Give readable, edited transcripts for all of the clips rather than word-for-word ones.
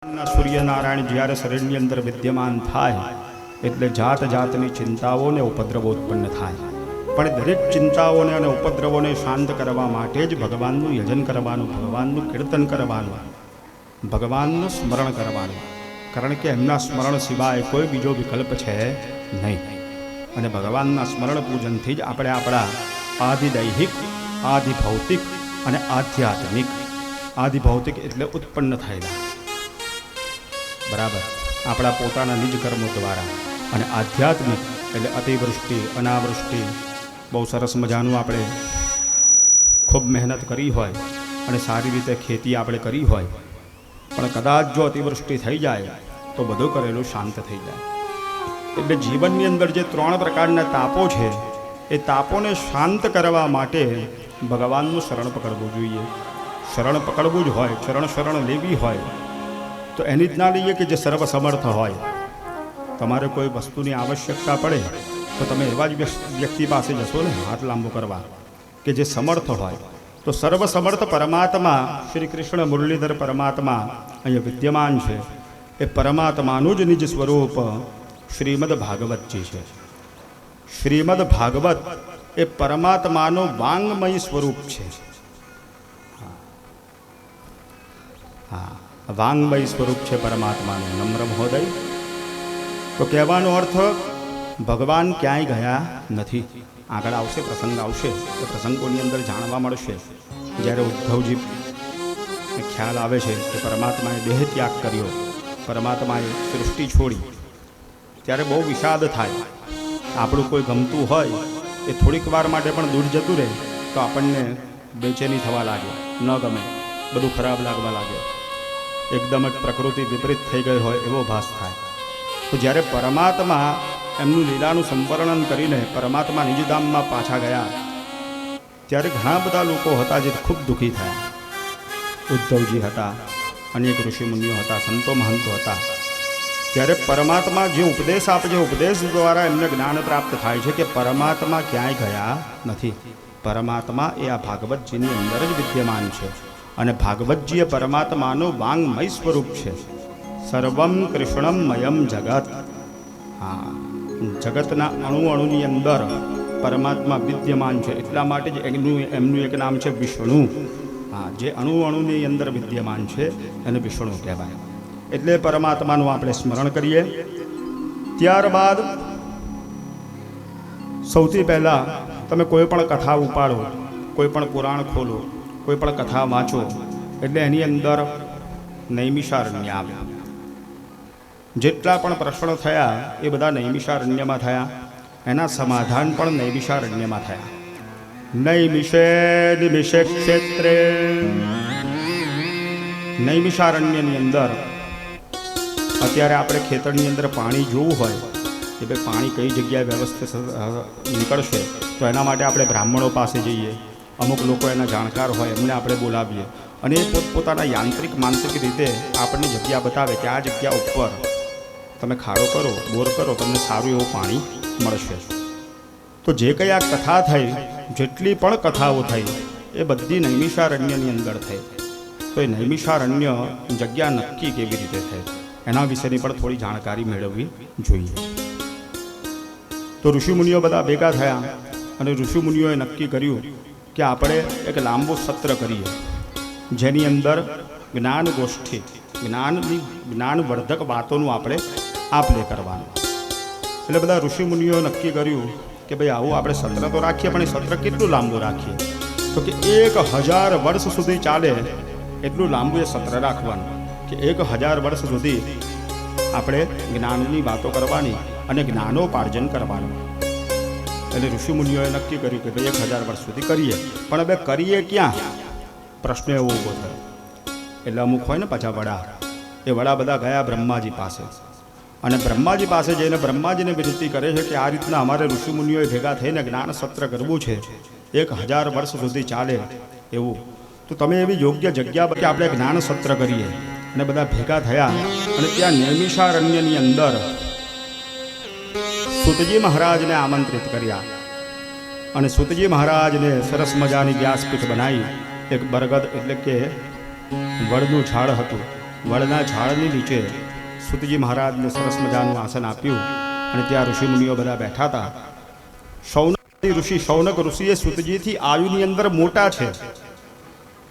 સૂર્યનારાયણ જ્યારે શરીરની અંદર વિદ્યમાન થાય એટલે જાત જાતની ચિંતાઓ ને ઉપદ્રવો ઉત્પન્ન થાય. પણ દરેક ચિંતાઓને અને ઉપદ્રવોને શાંત કરવા માટે જ ભગવાનનું યજન કરવાનું, ભગવાનનું કીર્તન કરવાનું, ભગવાનનું સ્મરણ કરવાનું. કારણ કે એમના સ્મરણ સિવાય કોઈ બીજો વિકલ્પ છે નહીં. અને ભગવાનના સ્મરણ પૂજનથી જ આપણે આપણા આદિદૈહિક, આદિભૌતિક અને આધ્યાત્મિક, આદિભૌતિક એટલે ઉત્પન્ન થયેલા, બરાબર, આપણા પોતાના નિજ કર્મો દ્વારા, અને આધ્યાત્મિક એટલે અતિવૃષ્ટિ, અનાવૃષ્ટિ, બહુ સરસ મજાનું આપણે ખૂબ મહેનત કરી હોય અને સારી રીતે ખેતી આપણે કરી હોય, પણ કદાચ જો અતિવૃષ્ટિ થઈ જાય તો બધું કરેલું શાંત થઈ જાય. એટલે જીવનની અંદર જે 3 પ્રકારના તાપો છે એ તાપોને શાંત કરવા માટે ભગવાનનું શરણ પકડવું જોઈએ. શરણ પકડવું જ હોય, શરણ લેવી હોય તો એની જ ના લઈએ કે જે સર્વસમર્થ હોય. તમારે કોઈ વસ્તુની આવશ્યકતા પડે તો તમે એવા જ વ્યક્તિ પાસે જશો ને હાથ લાંબો કરવા કે જે સમર્થ હોય. તો સર્વસમર્થ પરમાત્મા શ્રી કૃષ્ણ મુરલીધર પરમાત્મા અહીંયા વિદ્યમાન છે. એ પરમાત્માનું જ નિજ સ્વરૂપ શ્રીમદ ભાગવતજી છે. શ્રીમદ ભાગવત એ પરમાત્માનું વાંગમય સ્વરૂપ છે. હા, વાંગમય સ્વરૂપ છે પરમાત્માનું. નમ્ર મહોદય, તો કહેવાનો અર્થ ભગવાન ક્યાંય ગયા નથી. આગળ આવશે, પ્રસંગ આવશે, એ પ્રસંગોની અંદર જાણવા મળશે. જ્યારે ઉદ્ધવજી ખ્યાલ આવે છે કે પરમાત્માએ દેહ ત્યાગ કર્યો, પરમાત્માએ સૃષ્ટિ છોડી, ત્યારે બહુ વિષાદ થાય. આપણું કોઈ ગમતું હોય એ થોડીક વાર માટે પણ દૂર જતું રહે તો આપણને બેચેની થવા લાગે, ન ગમે, બધું ખરાબ લાગવા લાગે, એકદમ જ પ્રકૃતિ વિપરીત થઈ ગઈ હોય એવો ભાસ થાય. તો જ્યારે પરમાત્મા એમનું લીલાનું સંવર્ણન કરીને પરમાત્મા નિજધામમાં પાછા ગયા ત્યારે ઘણા બધા લોકો હતા જે ખૂબ દુઃખી થયા. ઉદ્ધવજી હતા, અનેક ઋષિમુનિઓ હતા, સંતો મહંતો હતા. ત્યારે પરમાત્મા જે ઉપદેશ આપે છે, ઉપદેશ દ્વારા એમને જ્ઞાન પ્રાપ્ત થાય છે કે પરમાત્મા ક્યાંય ગયા નથી. પરમાત્મા એ આ ભાગવતજીની અંદર જ વિદ્યમાન છે. અને ભાગવતજી એ પરમાત્માનું વાંગમય સ્વરૂપ છે. સર્વમ કૃષ્ણમયમ જગત. હા, જગતના અણુની અંદર પરમાત્મા વિદ્યમાન છે. એટલા માટે જ એમનું એક નામ છે વિષ્ણુ. હા, જે અણુની અંદર વિદ્યમાન છે એને વિષ્ણુ કહેવાય. એટલે પરમાત્માનું આપણે સ્મરણ કરીએ. ત્યારબાદ સૌથી પહેલાં તમે કોઈ પણ કથા ઉપાડો, કોઈ પણ પુરાણ ખોલો, કોઈ પણ કથા વાંચો એટલે એની અંદર નૈમિષારણ્ય આવે. જેટલા પણ પ્રશ્નો થયા એ બધા નૈમિષારણ્યમાં થયા, એના સમાધાન પણ નૈમિષારણ્યમાં થયા. નૈમિષે નિમિષે ક્ષેત્રે. નૈમિષારણ્યની અંદર અત્યારે આપણે ખેતરની અંદર પાણી જોવું હોય કે ભાઈ પાણી કઈ જગ્યાએ વ્યવસ્થિત નીકળશે તો એના માટે આપણે બ્રાહ્મણો પાસે જઈએ. અમુક લોકો એના જાણકાર હોય એમને આપણે બોલાવીએ અને એ પોતપોતાના યાંત્રિક માનસિક રીતે આપણને જગ્યા બતાવે કે આ જગ્યા ઉપર તમે ખાડો કરો, બોર કરો, તમને સારું એવું પાણી મળશે. તો જે કંઈ આ કથા થઈ, જેટલી પણ કથાઓ થઈ એ બધી નૈમિષારણ્યની અંદર થઈ. તો એ નૈમિષારણ્ય જગ્યા નક્કી કેવી રીતે થઈ એના વિશેની પણ થોડી જાણકારી મેળવવી જોઈએ. તો ઋષિમુનિઓ બધા ભેગા થયા અને ઋષિમુનિઓએ નક્કી કર્યું કે આપણે એક લાંબુ સત્ર કરીએ જેની અંદર જ્ઞાન ગોષ્ઠી, જ્ઞાનવર્ધક વાતોનું આપણે આપ-લે કરવાનું. એટલે બધા ઋષિમુનિઓએ નક્કી કર્યું કે ભાઈ આવું આપણે સત્ર તો રાખીએ, પણ એ સત્ર કેટલું લાંબુ રાખીએ? તો કે 1000 વર્ષ સુધી ચાલે એટલું લાંબુ એ સત્ર રાખવાનું. કે 1000 વર્ષ સુધી આપણે જ્ઞાનની વાતો કરવાની અને જ્ઞાનોપાર્જન કરવાનું. એટલે ઋષિમુનિઓએ નક્કી કર્યું કે ભાઈ 1000 વર્ષ સુધી કરીએ. પણ હવે કરીએ ક્યાં? પ્રશ્ન એવો ઊભો થયો. એટલે અમુક હોય ને પાછા વડા, એ વડા બધા ગયા બ્રહ્માજી પાસે અને બ્રહ્માજી પાસે જઈને બ્રહ્માજીને વિનંતી કરે છે કે આ રીતના અમારે ઋષિમુનિઓએ ભેગા થઈને જ્ઞાન સત્ર કરવું છે, 1000 વર્ષ સુધી ચાલે એવું. તો તમે એવી યોગ્ય જગ્યા કે આપણે જ્ઞાન સત્ર કરીએ. અને બધા ભેગા થયા અને ત્યાં નૈમિષારણ્યની અંદર સૂતજી મહારાજને આમંત્રિત કર્યા. અને સૂતજી મહારાજને સરસ મજાની વ્યાસપીઠ બનાવી. એક બરગદ એટલે કે વડનું ઝાડ હતું વડના ઝાડની નીચે સૂતજી મહારાજને સરસ મજાનું આસન આપ્યું અને ત્યાં ઋષિમુનિઓ બધા બેઠા હતા. શૌનક ઋષિએ સૂતજીથી આયુની અંદર મોટા છે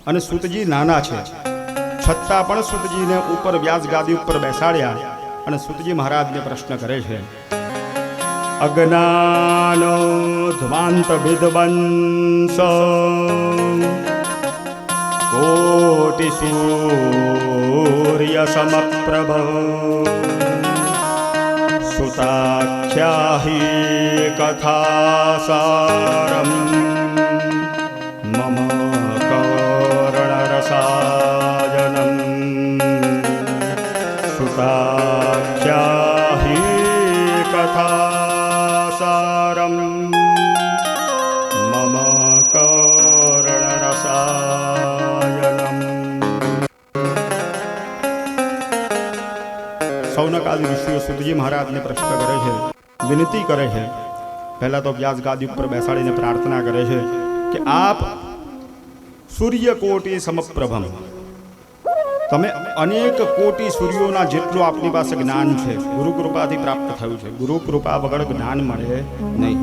અને સૂતજી નાના છે, છતાં પણ સૂતજીને ઉપર વ્યાસ ગાદી ઉપર બેસાડ્યા અને સૂતજી મહારાજને પ્રશ્ન કરે છે. અજ્ઞાનો ધ્વાંત વિદ્વંસ કોટિ સૂર્ય સમપ્રભ સુતાખ્યાહી કથાસારમ મમ કર્ણરસાયનમ સુતાખ્યાહી કથાસારમ મમ કર્ણરસાયનમ. સૌનક આદિ ઋષિઓ સૂતજી મહારાજને પ્રશ્ન કરે છે, વિનંતી કરે છે. પહેલા તો વ્યાસ ગાદી ઉપર બેસાડીને પ્રાર્થના કરે છે કે આપ સૂર્યકોટિ સમપ્રભમ, તમે અનેક કોટી સૂર્યોના જેટલું આપની પાસે જ્ઞાન છે, ગુરુ કૃપાથી પ્રાપ્ત થયું છે. ગુરુ કૃપા વગર જ્ઞાન મળે નહીં.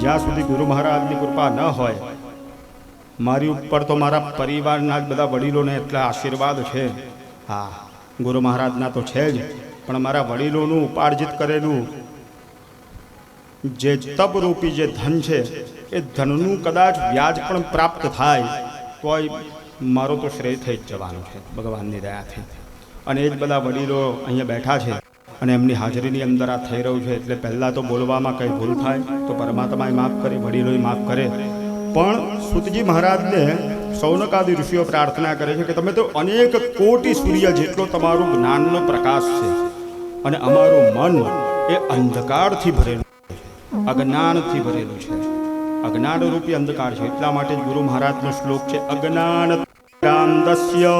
જ્યાં સુધી ગુરુ મહારાજની કૃપા ન હોય, મારી ઉપર તો મારા પરિવારના જ બધા વડીલોને એટલા આશીર્વાદ છે. હા, ગુરુ મહારાજના તો છે જ, પણ મારા વડીલોનું ઉપાર્જિત કરેલું જે તપરૂપી જે ધન છે, એ ધનનું કદાચ વ્યાજ પણ પ્રાપ્ત થાય તોય મારો તો શ્રેય થઈ જ જવાનું છે ભગવાનની દયાથી. અને એ જ બધા વડીલો અહીંયા બેઠા છે અને એમની હાજરીની અંદર આ થઈ રહ્યું છે. એટલે પહેલાં તો બોલવામાં કંઈ ભૂલ થાય તો પરમાત્માએ માફ કરે, વડીલોએ માફ કરે. પણ સૂતજી મહારાજને સૌનકાદિ ઋષિઓ પ્રાર્થના કરે છે કે તમે તો અનેક કોટી સૂર્ય જેટલો તમારું જ્ઞાનનો પ્રકાશ છે અને અમારું મન એ અંધકારથી ભરેલું છે, અજ્ઞાનથી ભરેલું છે. અજ્ઞાન રૂપી અંધકાર છે. એટલા માટે જ ગુરુ મહારાજનો શ્લોક છે, અજ્ઞાનતિમિરાંધસ્ય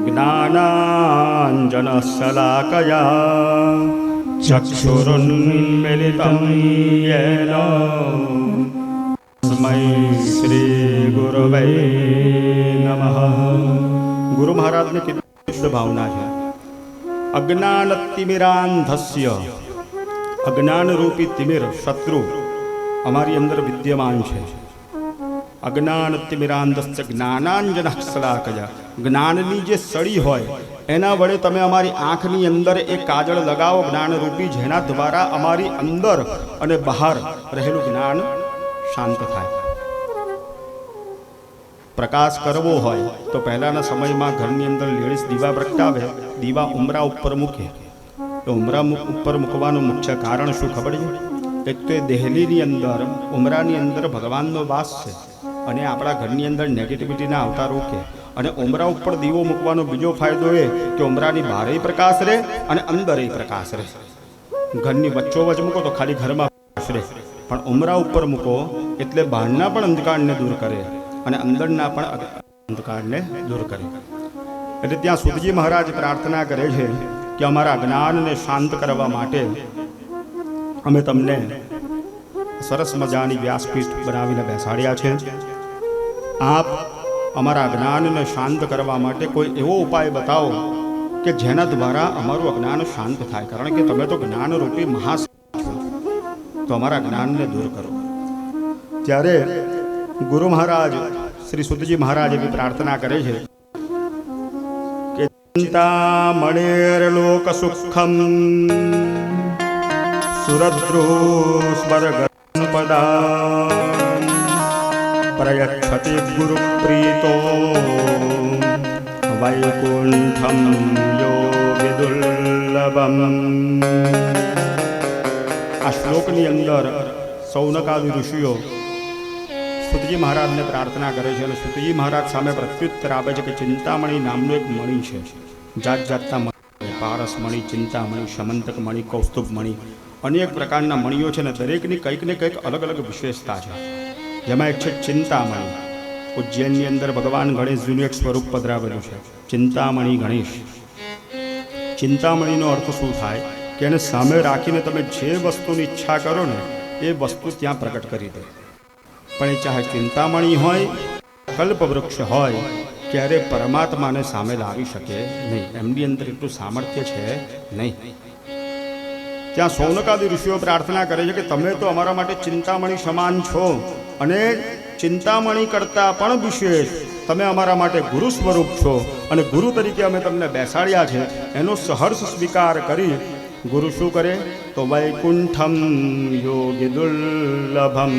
જ્ઞાનાંજનશલાકયા ચક્ષુરુન્મિલિતં યેન તસ્મૈ શ્રી ગુરવે નમઃ. ગુરુ મહારાજને કેટલી શુદ્ધ ભાવના છે. અજ્ઞાનતિમિરાંધસ્ય, અજ્ઞાન રૂપી તિમિર શત્રુ અમારી અંદર વિદ્યમાન છે. અજ્ઞાનતિમિરાંધસ્ય જ્ઞાનાંજનશલાકયા, જ્ઞાનની જે સળી હોય એના વડે તમે અમારી આંખની અંદર એક કાજળ લગાવો જ્ઞાનરૂપી, જેના દ્વારા અમારી અંદર અને બહાર રહેલું જ્ઞાન શાંત થાય. પ્રકાશ કરવો હોય તો પહેલાંના સમયમાં ઘરની અંદર લેડીઝ દીવા પ્રગટાવે, દીવા ઉમરા ઉપર મૂકે. તો ઉમરા ઉપર મૂકવાનું મુખ્ય કારણ શું ખબર છે? એક તો એ દહેલીની અંદર ઉમરાની અંદર ભગવાનનો વાસ છે અને આપણા ઘરની અંદર નેગેટિવિટીના આવતા રોકે. અને ઉમરા ઉપર દીવો મૂકવાનો બીજો ફાયદો એ કે ઉમરાની બહારે પ્રકાશ રહે અને અંદર પ્રકાશ રહે. ઘરની વચ્ચોવચ મૂકો તો ખાલી ઘરમાં પ્રકાશ રહે, પણ ઉમરા ઉપર મૂકો એટલે બહારના પણ અંધકારને દૂર કરે અને અંદરના પણ અંધકારને દૂર કરે. એટલે ત્યાં સૂતજી મહારાજ પ્રાર્થના કરે છે કે અમારા જ્ઞાનને શાંત કરવા માટે અમે તમને સરસ મજાની વ્યાસપીઠ બનાવીને બેસાડ્યા છે. આપ અમારા જ્ઞાનને શાંત કરવા માટે કોઈ એવો ઉપાય બતાવો કે જેના દ્વારા અમારું અજ્ઞાન શાંત થાય, કારણ કે તમે તો જ્ઞાનરૂપી મહાસાગર છો, તો અમારા જ્ઞાનને દૂર કરો. ત્યારે ગુરુ મહારાજ શ્રી સૂતજી મહારાજ એવી પ્રાર્થના કરે છે કે ચિંતામણિર્લોક સુખમ સુરદ્રુસ્વર્ગપદા પ્રયચ્છતિ ગુરુપ્રીતો વૈકુંઠમ યોગી દુર્લભમ. આ શ્લોકની અંદર સૌનકાદિ ઋષિઓ સૂતજી મહારાજને પ્રાર્થના કરે છે અને સૂતજી મહારાજ સામે પ્રત્યુત્તર આપે છે કે ચિંતામણી નામનો એક મણિ છે. જાત જાતના મણિ, પારસમણિ, ચિંતામણી, સમંતક મણિ, કૌસ્તુભ મણિ, અનેક પ્રકારના મણિઓ છે ને દરેકની કંઈક ને કંઈક અલગ અલગ વિશેષતા છે. જેમાં એક છે ચિંતામણી. ઉજ્જૈનની અંદર ભગવાન ગણેશજીનું એક સ્વરૂપ પધરાવેલું છે, ચિંતામણી ગણેશ. ચિંતામણીનો અર્થ શું થાય કે એને સામે રાખીને તમે જે વસ્તુની ઈચ્છા કરો ને એ વસ્તુ ત્યાં પ્રગટ કરી દે. પણ એ ચાહે ચિંતામણી હોય, કલ્પવૃક્ષ હોય ક્યારે પરમાત્માને સામે લાવી શકે નહીં. એમની અંદર એટલું સામર્થ્ય છે નહીં. ત્યાં સૌનકાદી ઋષિઓ પ્રાર્થના કરે છે કે તમે તો અમારા માટે ચિંતામણી સમાન છો, અને ચિંતામણી કરતાં પણ વિશેષ તમે અમારા માટે ગુરુ સ્વરૂપ છો, અને ગુરુ તરીકે અમે તમને બેસાડ્યા છે. એનો સહર્ષ સ્વીકાર કરી ગુરુ શું કરે તો વૈકુંઠમ યોગી દુર્લભમ.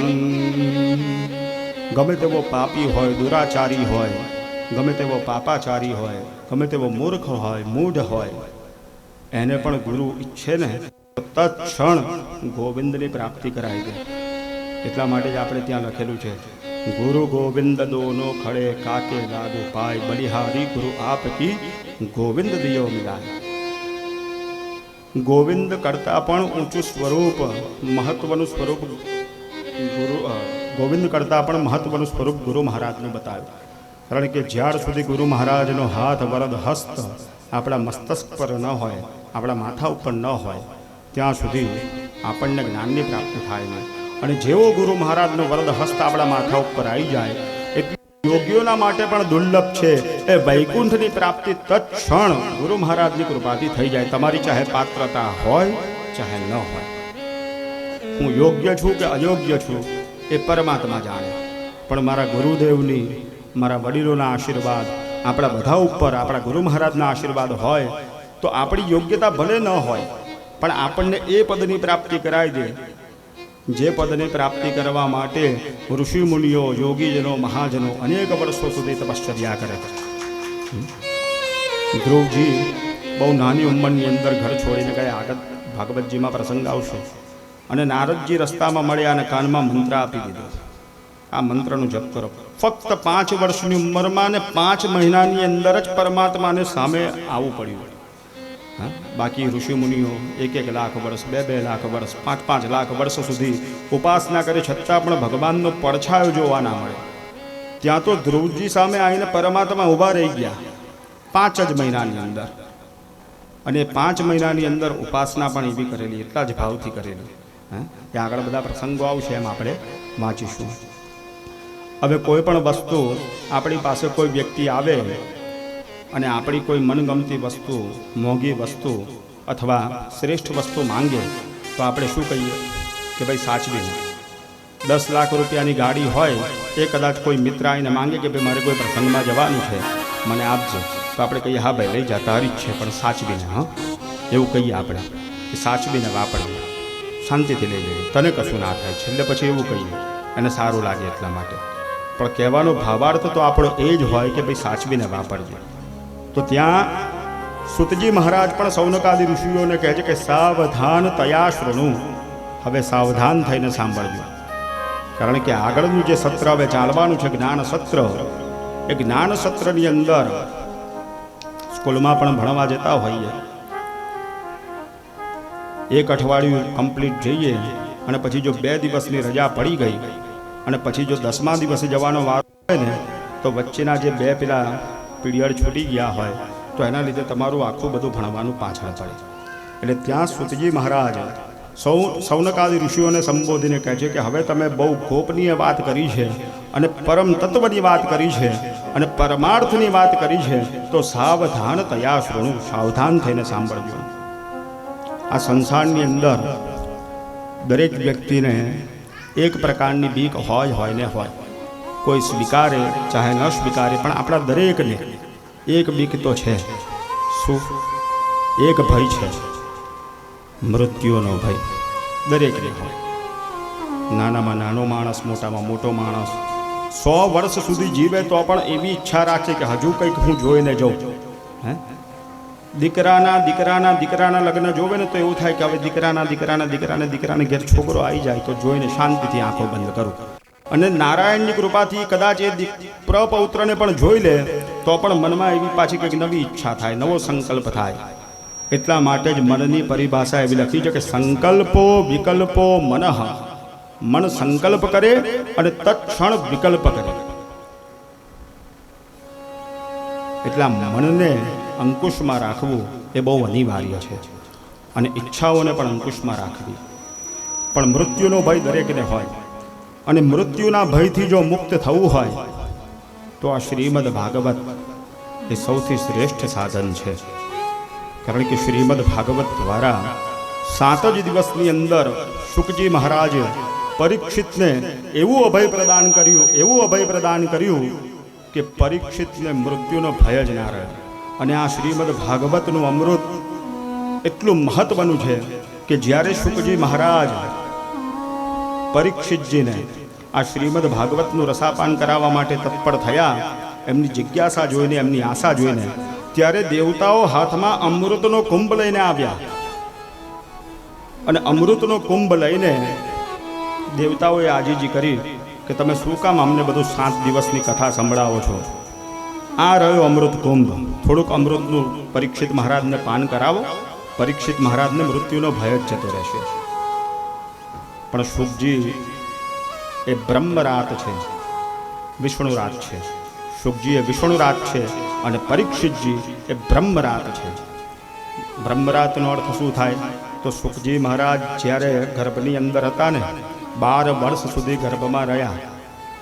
ગમે તેવો પાપી હોય, દુરાચારી હોય, ગમે તેવો પાપાચારી હોય, ગમે તેવો મૂર્ખ હોય, મૂઢ હોય, એને પણ ગુરુ ઈચ્છે ને તત્ક્ષણ ગોવિંદની પ્રાપ્તિ કરાવી દે. એટલા માટે જ આપણે ત્યાં લખેલું છે ગુરુ ગોવિંદ દોનો ખડે કાકે લાગુ પાય, બલિહારી ગુરુ આપ કી ગોવિંદ દિયો મિલાય. ગોવિંદ કરતાં પણ ઊંચું સ્વરૂપ, મહત્વનું સ્વરૂપ ગુરુ, ગોવિંદ કરતાં પણ મહત્વનું સ્વરૂપ ગુરુ મહારાજનું બતાવ્યું. કારણ કે જ્યાર સુધી ગુરુ મહારાજનો હાથ વરદ હસ્ત આપણા મસ્તક પર ન હોય, આપણા માથા ઉપર ન હોય, ત્યાં સુધી આપણને જ્ઞાનની પ્રાપ્તિ થાય નહીં. અને જેવો ગુરુ મહારાજનો વરદ હસ્ત આપણા માથા ઉપર આવી જાય એટલે યોગીઓના માટે પણ દુર્લભ છે એ વૈકુંઠની પ્રાપ્તિ તત્ક્ષણ ગુરુ મહારાજની કૃપાથી થઈ જાય. તમારી ચાહે પાત્રતા હોય ચાહે ન હોય, હું યોગ્ય છું કે અયોગ્ય છું એ પરમાત્મા જાણે, પણ મારા ગુરુદેવની, મારા વડીલોના આશીર્વાદ આપણા બધા ઉપર, આપણા ગુરુ મહારાજના આશીર્વાદ હોય તો આપણી યોગ્યતા ભલે ન હોય પણ આપણને એ પદની પ્રાપ્તિ કરાવી દે જે પદની પ્રાપ્તિ કરવા માટે ઋષિ મુનિઓ, યોગીજનો, મહાજનો અનેક વર્ષો સુધી તપશ્ચર્યા કરે. ધ્રુવજી બહુ નાની ઉંમરની અંદર ઘર છોડીને ગયા. આગળ ભાગવતજીમાં પ્રસંગ આવશે. અને નારદજી રસ્તામાં મળ્યા અને કાનમાં મંત્ર આપી દીધો, આ મંત્રનું જપ કરો. ફક્ત 5 વર્ષની ઉંમરમાં ને 5 મહિનાની અંદર જ પરમાત્માને સામે આવવું પડ્યું. બાકી ઋષિ મુનિઓ 1 લાખ વર્ષ, 2 લાખ વર્ષ, 5 લાખ વર્ષ સુધી ઉપાસના કરે છતાં પણ ભગવાનનો પડછાયો જોવા ના મળે. ત્યાં તો ધ્રુવજી સામે આવીને પરમાત્મા ઊભા રહી ગયા 5 જ મહિનાની અંદર. અને 5 મહિનાની અંદર ઉપાસના પણ એવી કરેલી, એટલા જ ભાવથી કરેલી. ત્યાં આગળ બધા પ્રસંગો આવશે, એમ આપણે વાંચીશું. હવે કોઈ પણ વસ્તુ આપણી પાસે કોઈ વ્યક્તિ આવે અને આપણી કોઈ મનગમતી વસ્તુ, મોંઘી વસ્તુ અથવા શ્રેષ્ઠ વસ્તુ માંગે તો આપણે શું કહીએ કે ભાઈ સાચવીને. 10 લાખ રૂપિયાની ગાડી હોય, એ કદાચ કોઈ મિત્ર આવીને માંગે કે ભાઈ મારે કોઈ પ્રસંગમાં જવાનું છે, મને આપજો, તો આપણે કહીએ હા ભાઈ લઈ જા, તારી જ છે પણ સાચવીને. હા, એવું કહીએ આપણે કે સાચવીને વાપરીએ, શાંતિથી લઈ લઈએ, તને કશું ના થાય. છેલ્લે પછી એવું કહીએ, એને સારું લાગે એટલા માટે. પણ કહેવાનો ભાવાર્થ તો આપણો એ જ હોય કે ભાઈ સાચવીને વાપરજો. તો ત્યાં સુતજી મહારાજ પણ સૌનકાદી ઋષિઓને કહે છે કે સાવધાન તયા શૃણુ. હવે સાવધાન થઈને સાંભળજો, કારણ કે આગળનું જે સત્ર હવે ચાલવાનું છે જ્ઞાન સત્ર, એ જ્ઞાન સત્રની અંદર સ્કૂલમાં પણ ભણવા જતા હોઈએ, 1 અઠવાડિયું કમ્પ્લીટ જઈએ અને પછી જો 2 દિવસની રજા પડી ગઈ અને પછી જો 10મા દિવસે જવાનો વારો હોય ને તો વચ્ચેના જે 2 પેલા પીરિયડ છૂટી ગયા હોય તો એના લીધે તમારું આખું બધું ભણવાનું પાછળ પડે. એટલે ત્યાં સુતજી મહારાજ સૌનકાદી ઋષિઓને સંબોધીને કહે છે કે હવે તમે બહુ ગોપનીય વાત કરી છે અને પરમ તત્વની વાત કરી છે અને પરમાર્થની વાત કરી છે, તો સાવધાન તયા શૃણુ, સાવધાન થઈને સાંભળજો. આ સંસારની અંદર દરેક વ્યક્તિને એક પ્રકારની બીક હોય ને હોય. કોઈ સ્વીકારે ચાહે ન સ્વીકારે, પણ આપણા દરેકને એક બીક તો છે. શું? એક ભય છે, મૃત્યુનો ભય. દરેકને હોય. નાનામાં નાનો માણસ, મોટામાં મોટો માણસ 100 વર્ષ સુધી જીવે તો પણ એવી ઈચ્છા રાખે કે હજુ કંઈક હું જોઈને જાઉં. દીકરાના લગ્ન જોવે ને તો એવું થાય કે હવે દીકરાને ઘેર છોકરો આવી જાય તો જોઈને શાંતિથી આંખો બંધ કરું. અને નારાયણની કૃપાથી કદાચ એ પ્રપૌત્રને પણ જોઈ લે તો પણ મનમાં એવી પાછી કંઈક નવી ઈચ્છા થાય, નવો સંકલ્પ થાય. એટલા માટે જ મનની પરિભાષા એવી લખી છે કે સંકલ્પો વિકલ્પો મનઃ. મન સંકલ્પ કરે અને તત્ક્ષણ વિકલ્પ કરે. એટલા મનને અંકુશમાં રાખવું એ બહુ અનિવાર્ય છે, અને ઈચ્છાઓને પણ અંકુશમાં રાખવી. પણ મૃત્યુનો ભય દરેકને હોય, અને મૃત્યુના ભયથી જો મુક્ત થવું હોય તો આ શ્રીમદ ભાગવત એ સૌથી શ્રેષ્ઠ સાધન છે. કારણ કે શ્રીમદ ભાગવત દ્વારા 7 જ દિવસની અંદર શુકજી મહારાજે પરીક્ષિતને એવું અભય પ્રદાન કર્યું કે પરીક્ષિતને મૃત્યુનો ભય જ ના રહે. અને આ શ્રીમદ ભાગવતનું અમૃત એટલું મહત્વનું છે કે જ્યારે શુકજી મહારાજ પરીક્ષિતજીને આ શ્રીમદ ભાગવતનું રસાપાન કરાવવા માટે તત્પર થયા, એમની જિજ્ઞાસા જોઈને, એમની આશા જોઈને, ત્યારે દેવતાઓ હાથમાં અમૃતનો કુંભ લઈને આવ્યા. અને અમૃતનો કુંભ લઈને દેવતાઓએ આજીજી કરી કે તમે શું કામ અમને બધું 7 દિવસની કથા સંભળાવો છો? આ રહ્યો અમૃત કુંભ, થોડુંક અમૃતનું પરીક્ષિત મહારાજને પાન કરાવો, પરીક્ષિત મહારાજને મૃત્યુનો ભય જ જતો રહેશે. પણ શુકજી એ બ્રહ્મરાત છે, વિષ્ણુરાત છે. શુકજી એ વિષ્ણુરાત છે અને પરીક્ષિતજી એ બ્રહ્મરાત છે. બ્રહ્મરાતનો અર્થ શું થાય? તો શુકજી મહારાજ જ્યારે ગર્ભની અંદર હતા ને, 12 વર્ષ સુધી ગર્ભમાં રહ્યા.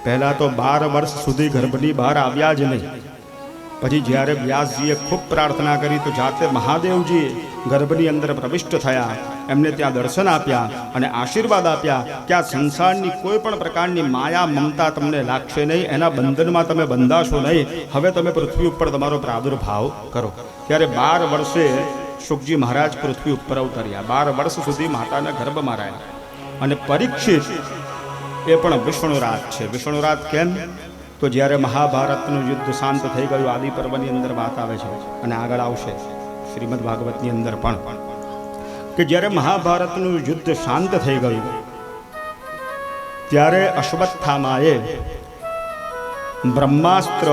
પહેલાં તો 12 વર્ષ સુધી ગર્ભની બહાર આવ્યા જ નહીં. પછી જ્યારે વ્યાસજીએ ખૂબ પ્રાર્થના કરી તો જાતે મહાદેવજી ગર્ભની અંદર પ્રવિષ્ટ થયા, એમને ત્યાં દર્શન આપ્યા અને આશીર્વાદ આપ્યા કે આ સંસારની કોઈ પણ પ્રકારની માયા મમતા તમને લાગશે નહીં, એના બંધનમાં તમે બંધાશો નહીં. હવે તમે પૃથ્વી ઉપર તમારો પ્રાદુર્ભાવ કરો. ત્યારે 12 વર્ષે શુકજી મહારાજ પૃથ્વી ઉપર અવતર્યા. 12 વર્ષ સુધી માતાના ગર્ભમાં રહ્યા. અને પરીક્ષિત એ પણ વિષ્ણુરાત છે. વિષ્ણુરાત કેમ? તો જ્યારે મહાભારતનું યુદ્ધ શાંત થઈ ગયું, આદિ પર્વની અંદર વાત આવે છે અને આગળ આવશે શ્રીમદ ભાગવતની અંદર પણ, કે જ્યારે મહાભારતનું યુદ્ધ શાંત થઈ ગયું ત્યારે અશ્વત્થામાએ બ્રહ્માસ્ત્ર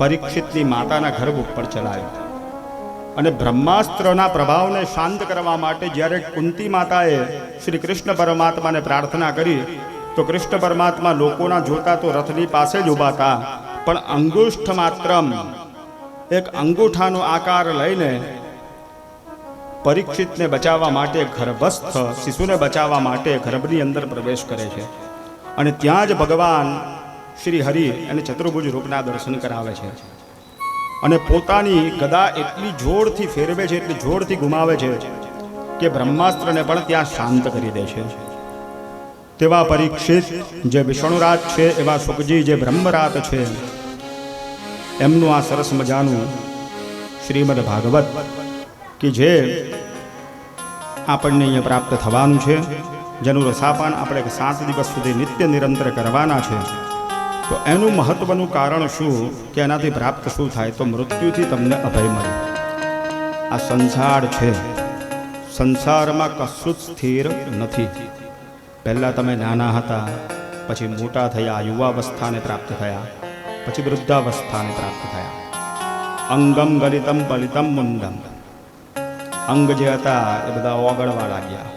પરીક્ષિતની માતાના ગર્ભ ઉપર ચલાવ્યું. અને બ્રહ્માસ્ત્રના પ્રભાવને શાંત કરવા માટે જ્યારે કુંતી માતાએ શ્રી કૃષ્ણ પરમાત્માને પ્રાર્થના કરી તો કૃષ્ણ પરમાત્મા લોકોના જોતા તો રથની પાસે જ ઊભા હતા, પણ અંગુષ્ઠ માત્રમ એક અંગૂઠાનો આકાર લઈને પરીક્ષિતને બચાવવા માટે, ગર્ભસ્થ શિશુને બચાવવા માટે ગર્ભની અંદર પ્રવેશ કરે છે. અને ત્યાં જ ભગવાન શ્રી હરિ અને ચતુર્ભુજ રૂપના દર્શન કરાવે છે. અને પોતાની ગદા એટલી જોરથી ફેરવે છે, એટલી જોરથી ગુમાવે છે કે બ્રહ્માસ્ત્રને પણ ત્યાં શાંત કરી દે છે. તેવા પરીક્ષિત જે વિષ્ણુરાત છે, એવા શુકજી જે બ્રહ્મરાત છે, એમનું આ સરસ મજાનું શ્રીમદ ભાગવત કે જે આપણને અહીંયા પ્રાપ્ત થવાનું છે, જેનું રસાપાન આપણે 7 દિવસ સુધી નિત્ય નિરંતર કરવાના છે. તો એનું મહત્વનું કારણ શું કે એનાથી પ્રાપ્ત શું થાય? તો મૃત્યુથી તમને અભય મળે. આ સંસાર છે, સંસારમાં કશું જ સ્થિર નથી. પહેલાં તમે નાના હતા, પછી મોટા થયા, યુવાવસ્થાને પ્રાપ્ત થયા, પછી વૃદ્ધાવસ્થાને પ્રાપ્ત થયા. અંગમ ગલિતમ પલિતમ મુંડમ, અંગ જે હતા એ બધા ઓગળવા લાગ્યા.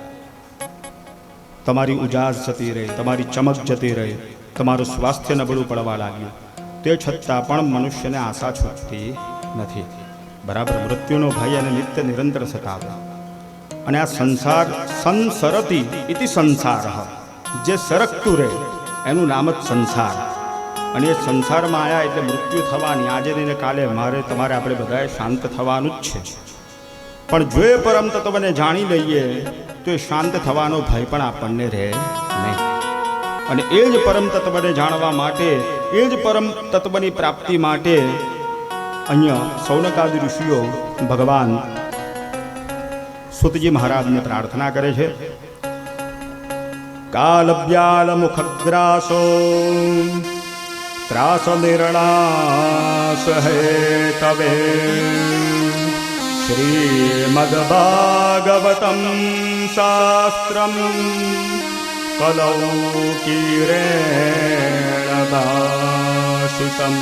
તમારી ઉજાસ જતી રહી, તમારી ચમક જતી રહી, તમારું સ્વાસ્થ્ય નબળું પડવા લાગ્યું. તે છતાં પણ મનુષ્યને આશા છૂટતી નથી. બરાબર, મૃત્યુનો ભય અને નિત્ય નિરંતર સતાવે. અને આ સંસાર સંસરતી ઇતિ સંસાર, જે સરકતું રહે એનું નામ જ સંસાર. અને એ સંસારમાં આવ્યા એટલે મૃત્યુ થવાની. આજે ને કાલે મારે તમારે આપણે બધાએ શાંત થવાનું જ છે. પણ જો એ પરમ તત્વને જાણી લઈએ તો એ શાંત થવાનો ભય પણ આપણને રહે નહીં. અને એ જ પરમ તત્વને જાણવા માટે, એ જ પરમ તત્વની પ્રાપ્તિ માટે અહીંયા સૌનકાદિ ઋષિઓ ભગવાન સુતજી મહારાજને પ્રાર્થના કરે છે. કાલવ્યાલ મુખગ્રાસો ત્રાસ નિર્ણાસ હે તવે શ્રીમદ ભાગવતમ શાસ્ત્રમ કલૌ કિરેણ દાશિતમ.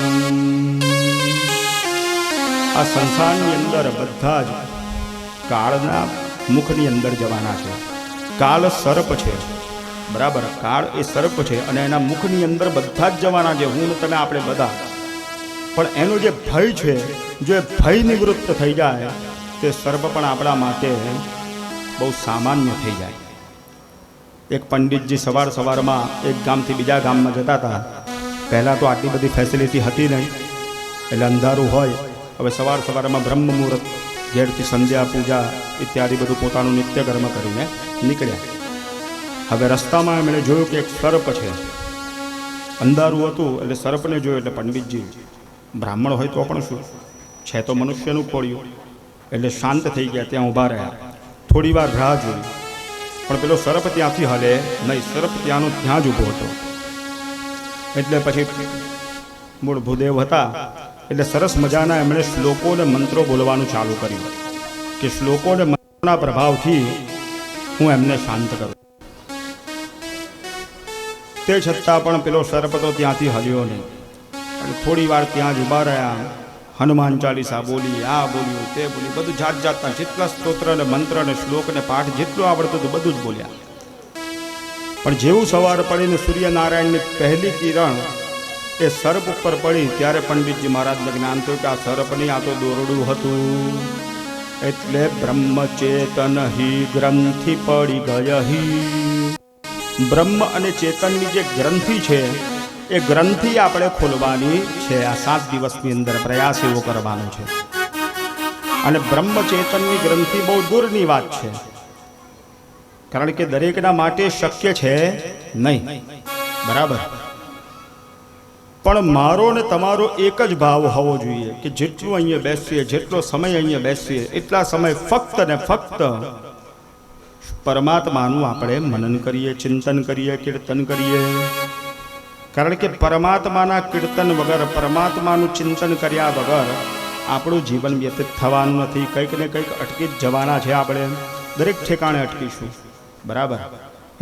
આ સંસારની અંદર બધા જ કાળના મુખની અંદર જવાના છે. કાળ સર્પ છે, બરાબર, કાળ એ સર્પ છે અને એના મુખની અંદર બધા જ જવાના છે, હું તમે આપણે બધા. પણ એનો જે ભય છે, જો એ ભય નિવૃત્ત થઈ જાય તે સર્પ પણ આપણા માટે બહુ સામાન્ય થઈ જાય. એક પંડિતજી સવારમાં એક ગામથી બીજા ગામમાં જતા હતા. પહેલાં તો આટલી બધી ફેસિલિટી હતી નહીં, એટલે અંધારું હોય. હવે સવારમાં બ્રહ્મ મુહૂર્ત ઘેરથી સંધ્યા પૂજા ઇત્યાદિ બધું પોતાનું નિત્ય કર્મ કરીને નીકળ્યા. હવે રસ્તામાં એમણે જોયું કે એક સર્પ છે. અંધારું હતું એટલે સર્પને જોયું એટલે પંડિતજી બ્રાહ્મણ હોય તો પણ શું છે, તો મનુષ્યનું ખોળ્યું એટલે શાંત થઈ ગયા, ત્યાં ઊભા રહ્યા. થોડી વાર રાહ જોઈ પણ પેલો સર્પ ત્યાંથી હલે નહીં, સર્પ ત્યાંનો ત્યાં જ ઊભો હતો. એટલે પછી મૂળ ભૂદેવ હતા એટલે સરસ મજાના એમણે શ્લોકો અને મંત્રો બોલવાનું ચાલુ કર્યું કે શ્લોકો અને મંત્રોના પ્રભાવથી હું એમને શાંત કરું. તે છતાં પણ પેલો સર્પ તો ત્યાંથી હલ્યો નહીં. અને થોડી વાર ત્યાં જ ઊભા રહ્યા. હનુમાન ચાલીસા બોલી, આ બોલ્યું, તે બોલ્યું, બધું જાત જાતના જેટલા સ્તોત્ર ને મંત્ર ને શ્લોક ને પાઠ જેટલું આવડતું હતું બધું જ બોલ્યા. પણ જેવું સવાર પડીને સૂર્યનારાયણની પહેલી કિરણ એ સર્પ ઉપર પડી ત્યારે પંડિતજી મહારાજને જ્ઞાન થયું કે આ સર્પ નહીં, આ તો દોરડું હતું. એટલે બ્રહ્મચેતન હિ ગ્રંથિ પડી ગયહી. બ્રહ્મ અને ચેતનની જે ગ્રંથિ છે એ ગ્રંથિ આપણે ખોલવાની છે. આ 7 દિવસની અંદર પ્રયાસ એવો કરવાનો છે. અને બ્રહ્મચેતનની ગ્રંથિ બહુ દૂરની વાત છે, કારણ કે દરેકના માટે શક્ય છે નહીં. બરાબર. પણ મારો ને તમારો એક જ ભાવ હોવો જોઈએ કે જેટલું અહીંયા બેસીએ, જેટલો સમય અહીંયા બેસીએ, એટલા સમય ફક્ત ને ફક્ત પરમાત્માનું આપણે મનન કરીએ, ચિંતન કરીએ, કીર્તન કરીએ. કારણ કે પરમાત્માના કીર્તન વગર, પરમાત્માનું ચિંતન કર્યા વગર આપણું જીવન વ્યતીત થવાનું નથી. કંઈક ને કંઈક અટકી જ જવાના છે. આપણે દરેક ઠેકાણે અટકીશું. બરાબર.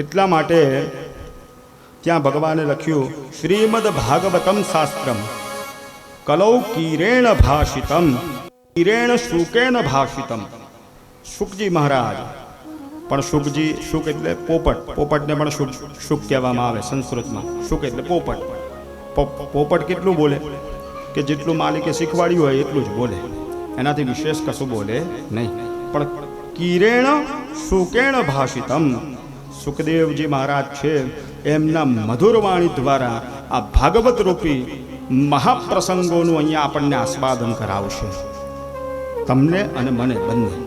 એટલા માટે ત્યાં ભગવાને લખ્યું શ્રીમદ ભાગવતમ શાસ્ત્રમ કલૌ કીરેણ ભાષિતમ કીરેણ શુકેન ભાષિતમ. શુકજી મહારાજ, પણ શુકજી, શુક એટલે પોપટ, પોપટને પણ શુક કહેવામાં આવે સંસ્કૃતમાં. શુક એટલે પોપટ. પોપટ કેટલું બોલે કે જેટલું માલિકે શીખવાડ્યું હોય એટલું જ બોલે, એનાથી વિશેષ કશું બોલે નહીં. પણ કીરેણ શુકેણ ભાષિતમ, સુખદેવજી મહારાજ છે એમના મધુર વાણી દ્વારા આ ભાગવત રૂપી મહાપ્રસંગોનું અહીંયા આપણને આસ્વાદન કરાવશે, તમને અને મને બંને.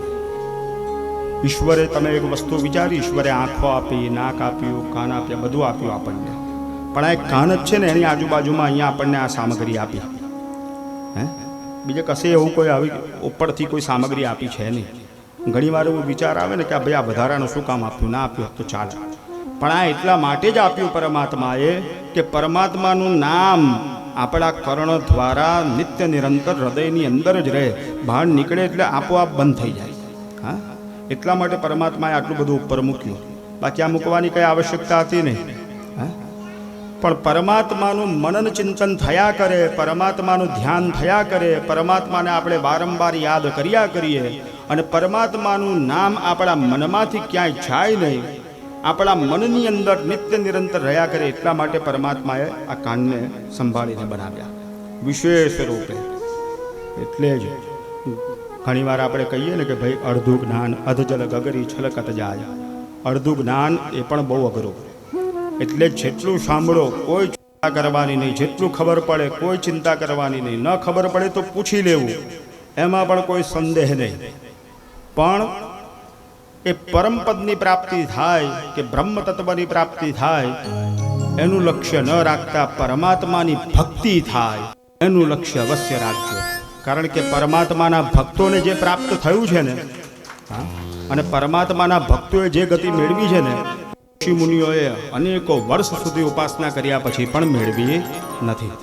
ઈશ્વરે, તમે એક વસ્તુ વિચારી, ઈશ્વરે આંખો આપી, નાક આપ્યું, કાન આપ્યા, બધું આપ્યું આપણને. પણ આ એક કાન જ છે ને, એની આજુબાજુમાં અહીંયા આપણને આ સામગ્રી આપી. હે, બીજે કશે એવું કોઈ આવી ઉપરથી કોઈ સામગ્રી આપી છે નહીં. ઘણી વાર એવું વિચાર આવે ને કે ભાઈ આ વધારાનું શું કામ આપ્યું, ના આપ્યું તો ચાલે. પણ આ એટલા માટે જ આપ્યું પરમાત્માએ કે પરમાત્માનું નામ આપણા કર્ણ દ્વારા નિત્ય નિરંતર હૃદયની અંદર જ રહે. બહાર નીકળે એટલે આપોઆપ બંધ થઈ જાય. હા, એટલા માટે પરમાત્માએ આટલું બધું ઉપર મૂક્યું. બાકી આ મૂકવાની કંઈ આવશ્યકતા હતી નહીં. હા, પણ પરમાત્માનું મનન ચિંતન થયા કરે, પરમાત્માનું ધ્યાન થયા કરે, પરમાત્માને આપણે વારંવાર યાદ કર્યા કરીએ અને પરમાત્માનું નામ આપણા મનમાંથી ક્યાંય જાય નહીં, આપણા મનની અંદર નિત્ય નિરંતર રહ્યા કરે. એટલા માટે પરમાત્માએ આ કાનને સંભાળીને બનાવ્યા વિશેષ રૂપે. એટલે જ ઘણીવાર આપણે કહીએ ને કે ભાઈ અડધું જ્ઞાન અધજલ ગગરી છલકત જાય. અડધું જ્ઞાન એ પણ બહુ અઘરું. એટલે જેટલું સાંભળો કોઈ ચિંતા કરવાની નહીં, જેટલું ખબર પડે કોઈ ચિંતા કરવાની નહીં, ન ખબર પડે તો પૂછી લેવું, એમાં પણ કોઈ સંદેહ નહીં. પણ એ પરમપદની પ્રાપ્તિ થાય કે બ્રહ્મ તત્વની પ્રાપ્તિ થાય એનું લક્ષ્ય ન રાખતા પરમાત્માની ભક્તિ થાય એનું લક્ષ્ય અવશ્ય રાખજો. કારણ કે પરમાત્માના ભક્તોને જે પ્રાપ્ત થયું છે ને, અને પરમાત્માના ભક્તોએ જે ગતિ મેળવી છે ને, ઋષિ મુનિઓએ અનેકો વર્ષ સુધી ઉપાસના કર્યા પછી પણ મેળવી નથી.